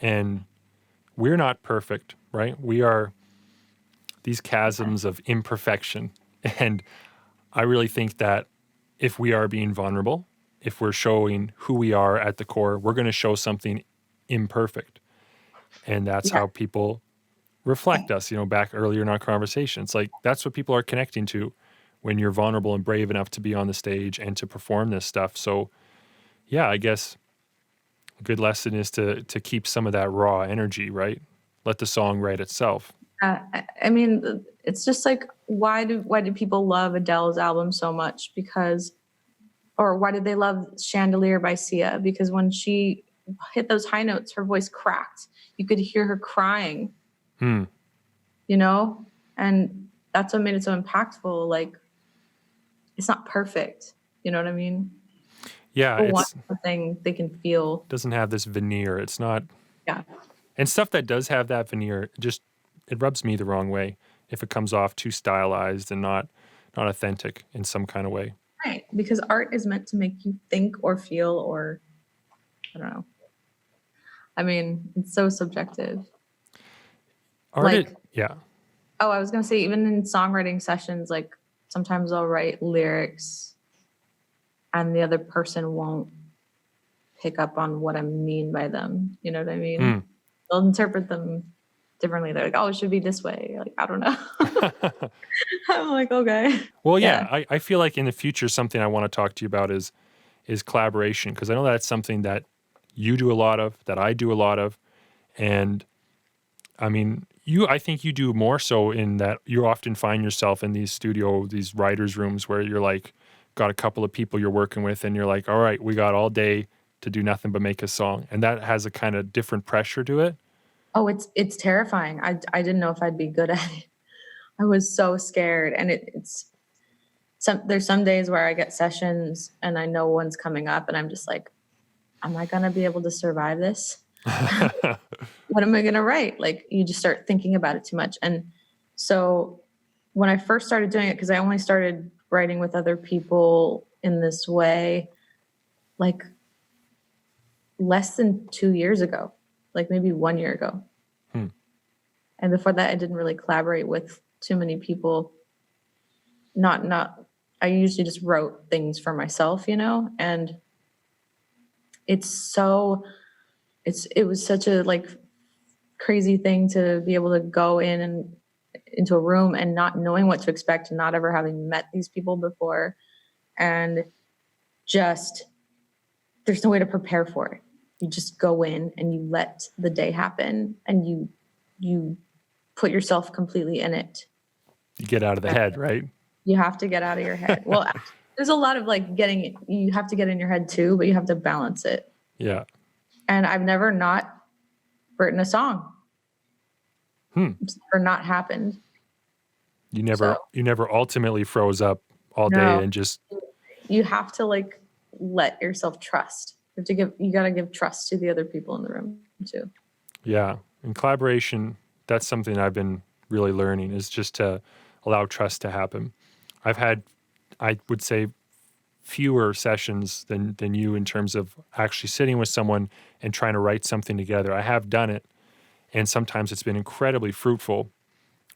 And we're not perfect. right? We are these chasms of imperfection. And I really think that if we are being vulnerable, if we're showing who we are at the core, we're going to show something imperfect. And that's Yeah. how people reflect us, back earlier in our conversation. It's like that's what people are connecting to when you're vulnerable and brave enough to be on the stage and to perform this stuff. So, yeah, I guess a good lesson is to keep some of that raw energy, right? Let the song write itself. I mean, it's just like, why do people love Adele's album so much? Or why did they love Chandelier by Sia? Because when she hit those high notes, her voice cracked. You could hear her crying, Hmm. And that's what made it so impactful. Like, it's not perfect. You know what I mean? Yeah, People want it's something they can feel. doesn't have this veneer. It's not, Yeah. and stuff that does have that veneer, just it rubs me the wrong way if it comes off too stylized and not authentic in some kind of way. Right. Because art is meant to make you think or feel, or I don't know. I mean, it's so subjective. Yeah. Oh, I was going to say, even in songwriting sessions, like sometimes I'll write lyrics and the other person won't pick up on what I mean by them. You know what I mean? They'll interpret them differently. They're like, oh, it should be this way. Like, I don't know. I'm like, okay. Well, yeah, I feel like in the future, something I want to talk to you about is collaboration, because I know that's something that you do a lot of, that I do a lot of. And I mean, I think you do more so in that you often find yourself in these writers' rooms where you're like, got a couple of people you're working with and you're like, all right, we got all day to do nothing but make a song. And that has a kind of different pressure to it. Oh, it's terrifying. I didn't know if I'd be good at it. I was so scared. And there's some days where I get sessions and I know one's coming up and I'm just like, am I going to be able to survive this? What am I going to write? Like, you just start thinking about it too much. And so when I first started doing it, because I only started writing with other people in this way, like less than 2 years ago, like maybe 1 year ago. And before that, I didn't really collaborate with too many people. I usually just wrote things for myself, and it was such a like crazy thing to be able to go into a room and not knowing what to expect and not ever having met these people before. And just, there's no way to prepare for it. You just go in and you let the day happen and you put yourself completely in it. You get out of the head, right? You have to get out of your head. Well, there's a lot of like you have to get in your head too, but you have to balance it. Yeah. And I've never not written a song. It's never not happened. You never ultimately froze up all day and just. You have to like let yourself trust. You got to give trust to the other people in the room too. Yeah. In collaboration, that's something I've been really learning, is just to allow trust to happen. I've had, I would say, fewer sessions than you in terms of actually sitting with someone and trying to write something together. I have done it, and sometimes it's been incredibly fruitful,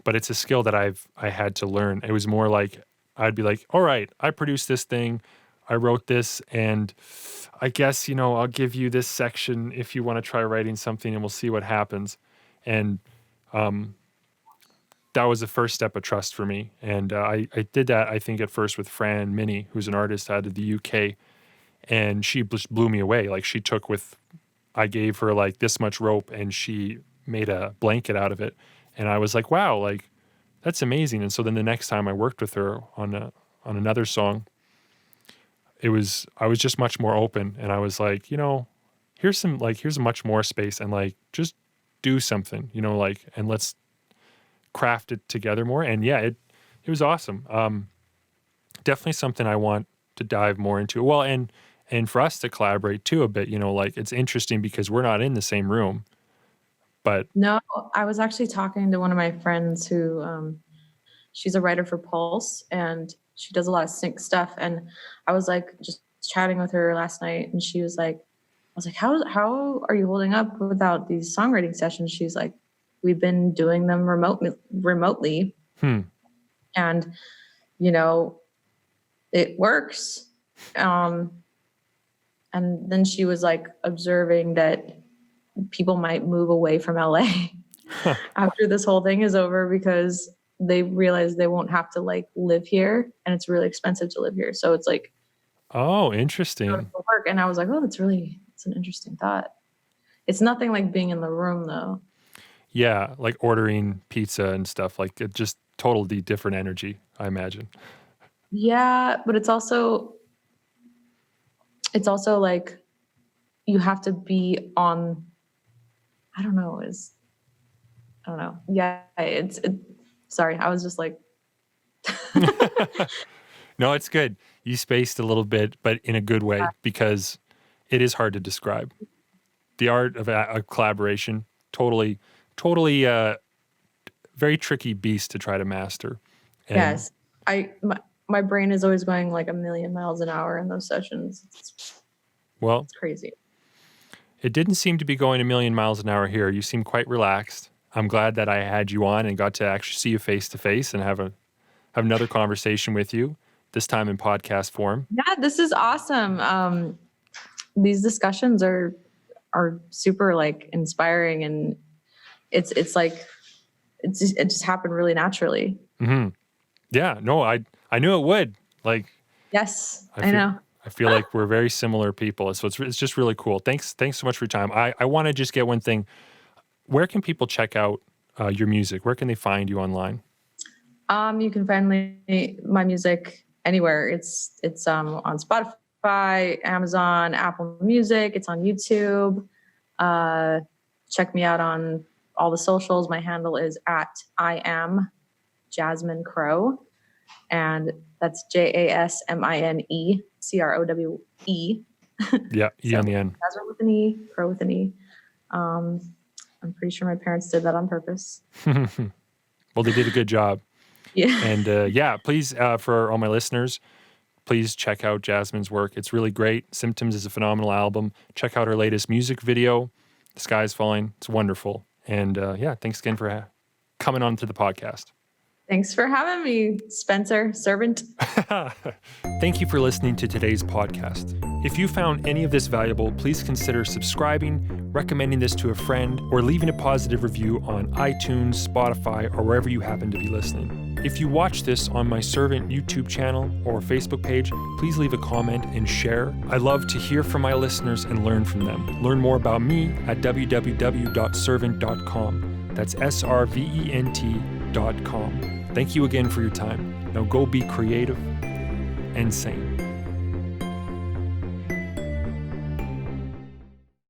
but it's a skill that I had to learn. It was more like, I'd be like, all right, I produced this thing, I wrote this, and I guess, I'll give you this section if you want to try writing something and we'll see what happens. And that was the first step of trust for me. And I did that, I think, at first with Fran Minnie, who's an artist out of the UK. And she just blew me away. Like, I gave her like this much rope and she made a blanket out of it. And I was like, wow, like, that's amazing. And so then the next time I worked with her on another song, I was just much more open. And I was like, here's much more space, and like, just do something, and let's craft it together more. And yeah, it was awesome. Definitely something I want to dive more into. Well, and for us to collaborate too a bit, like, it's interesting because we're not in the same room, but. No, I was actually talking to one of my friends who, she's a writer for Pulse and she does a lot of sync stuff. And I was like, just chatting with her last night, and I was like, how are you holding up without these songwriting sessions? She's like, we've been doing them remotely. And, you know, it works. And then she was like observing that people might move away from LA after this whole thing is over, because they realize they won't have to like live here, and it's really expensive to live here. So it's like, oh, interesting. work. And I was like, oh, it's an interesting thought. It's nothing like being in the room though. Yeah, like ordering pizza and stuff, like it just totally different energy, I imagine. Yeah, but it's also like you have to be on, I don't know. Yeah, sorry, I was just like. No, it's good. You spaced a little bit, but in a good way, because it is hard to describe. The art of a collaboration, totally very tricky beast to try to master. And yes, my brain is always going like a million miles an hour in those sessions. It's crazy. It didn't seem to be going a million miles an hour here. You seem quite relaxed. I'm glad that I had you on and got to actually see you face to face and have another conversation with you, this time in podcast form. Yeah, this is awesome. These discussions are super like inspiring, and it's like it just happened really naturally. Mm-hmm. Yeah, no, I knew it would. Like, yes, I know. I feel like we're very similar people, so it's just really cool. Thanks so much for your time. I want to just get one thing. Where can people check out your music? Where can they find you online? You can find my music anywhere. It's on Spotify, Amazon, Apple Music. It's on YouTube. Check me out on all the socials. My handle is @I am Jasmine Crowe, and that's JasmineCrowe. Yeah, E on the end. Jasmine with an E, Crowe with an E. I'm pretty sure my parents did that on purpose. Well, they did a good job. Yeah. And please, for all my listeners, please check out Jasmine's work. It's really great. Symptoms is a phenomenal album. Check out her latest music video, The Sky's Falling. It's wonderful. And thanks again for coming on to the podcast. Thanks for having me, Spencer, servant. Thank you for listening to today's podcast. If you found any of this valuable, please consider subscribing, recommending this to a friend, or leaving a positive review on iTunes, Spotify, or wherever you happen to be listening. If you watch this on my Servant YouTube channel or Facebook page, please leave a comment and share. I love to hear from my listeners and learn from them. Learn more about me at www.servant.com. That's SRVENT.com. Thank you again for your time. Now go be creative and sane.